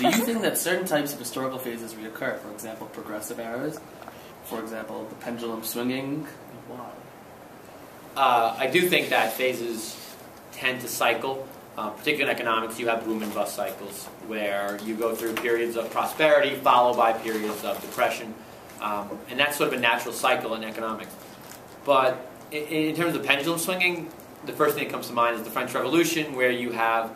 Do you think that certain types of historical phases reoccur? For example, progressive eras? For example, the pendulum swinging? Why? I do think that phases tend to cycle. Particularly in economics, you have boom and bust cycles where you go through periods of prosperity followed by periods of depression. And that's sort of a natural cycle in economics. But in terms of pendulum swinging, the first thing that comes to mind is the French Revolution, where you have,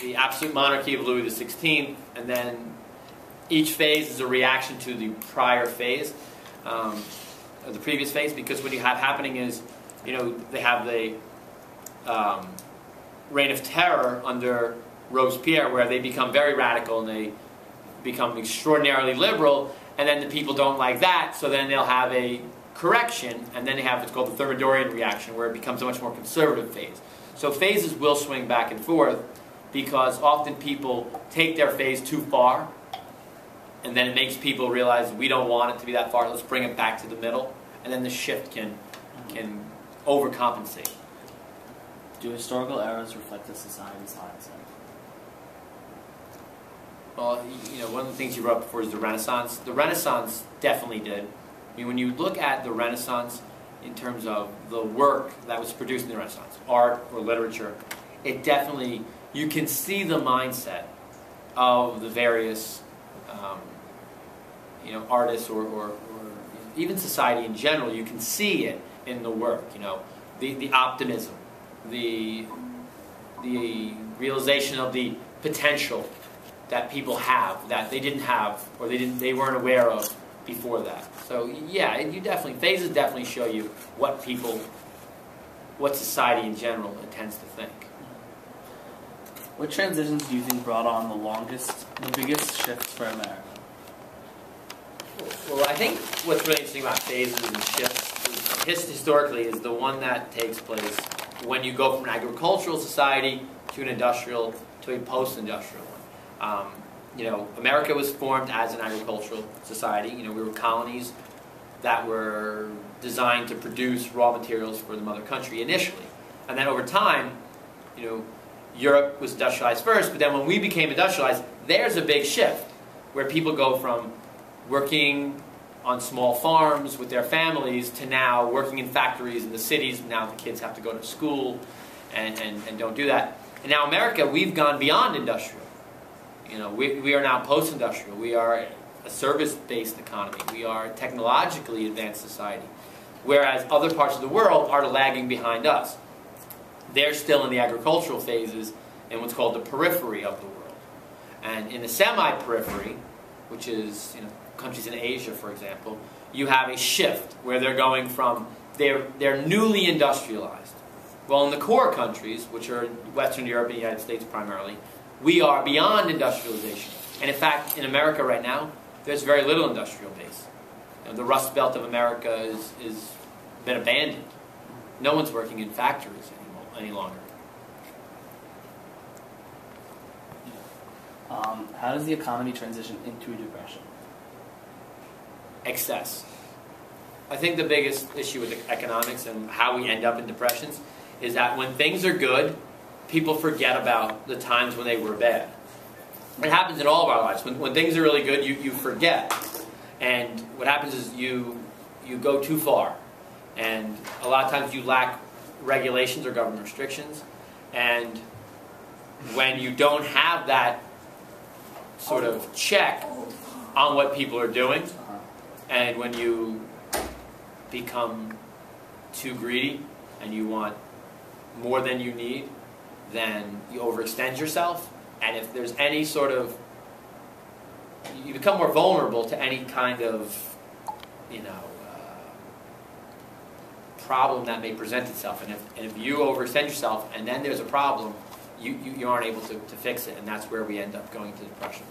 the absolute monarchy of Louis XVI, and then each phase is a reaction to the prior phase, or the previous phase, because what you have happening is, they have the reign of terror under Robespierre, where they become very radical and they become extraordinarily liberal, and then the people don't like that, so then they'll have a correction, and then they have what's called the Thermidorian reaction, where it becomes a much more conservative phase. So phases will swing back and forth, because often people take their phase too far, and then it makes people realize we don't want it to be that far, let's bring it back to the middle, and then the shift can overcompensate. Do historical eras reflect a society's mindset? Well, one of the things you brought up before is the Renaissance. The Renaissance definitely did. I mean, when you look at the Renaissance in terms of the work that was produced in the Renaissance, art or literature, it definitely, you can see the mindset of the various, artists or even society in general. You can see it in the work, the optimism, the realization of the potential that people have that they didn't have or they weren't aware of before that. So yeah, phases definitely show you what society in general tends to think. What transitions do you think brought on the biggest shifts for America? Well, I think what's really interesting about phases and shifts historically is the one that takes place when you go from an agricultural society to an industrial to a post-industrial one. America was formed as an agricultural society. We were colonies that were designed to produce raw materials for the mother country initially. And then over time, Europe was industrialized first, but then when we became industrialized, there's a big shift where people go from working on small farms with their families to now working in factories in the cities. Now the kids have to go to school and don't do that. And now America, we've gone beyond industrial. We are now post-industrial. We are a service-based economy. We are a technologically advanced society. Whereas other parts of the world are lagging behind us. They're still in the agricultural phases in what's called the periphery of the world. And in the semi-periphery, which is countries in Asia, for example, you have a shift where they're going from, they're newly industrialized. Well, in the core countries, which are Western Europe and the United States primarily, we are beyond industrialization. And in fact, in America right now, there's very little industrial base. The Rust Belt of America is been abandoned. No one's working in factories any longer. How does the economy transition into a depression? Excess. I think the biggest issue with economics and how we end up in depressions is that when things are good, people forget about the times when they were bad. It happens in all of our lives. When things are really good, you forget. And what happens is you go too far. And a lot of times you lack regulations or government restrictions. And when you don't have that sort of check on what people are doing, and when you become too greedy and you want more than you need, then you overextend yourself. And if there's any sort of, you become more vulnerable to any kind of, problem that may present itself. And if you overextend yourself and then there's a problem, you aren't able to fix it, and that's where we end up going to depression.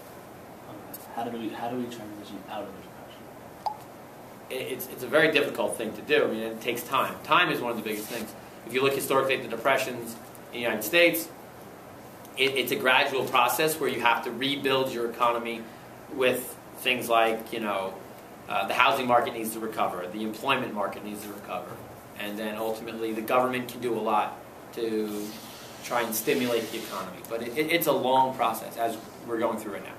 How do we transition out of the depression? It's a very difficult thing to do. I mean, it takes time. Time is one of the biggest things. If you look historically at the depressions in the United States, it's a gradual process where you have to rebuild your economy with things like, the housing market needs to recover, the employment market needs to recover, and then ultimately the government can do a lot to try and stimulate the economy. But it's a long process, as we're going through right now.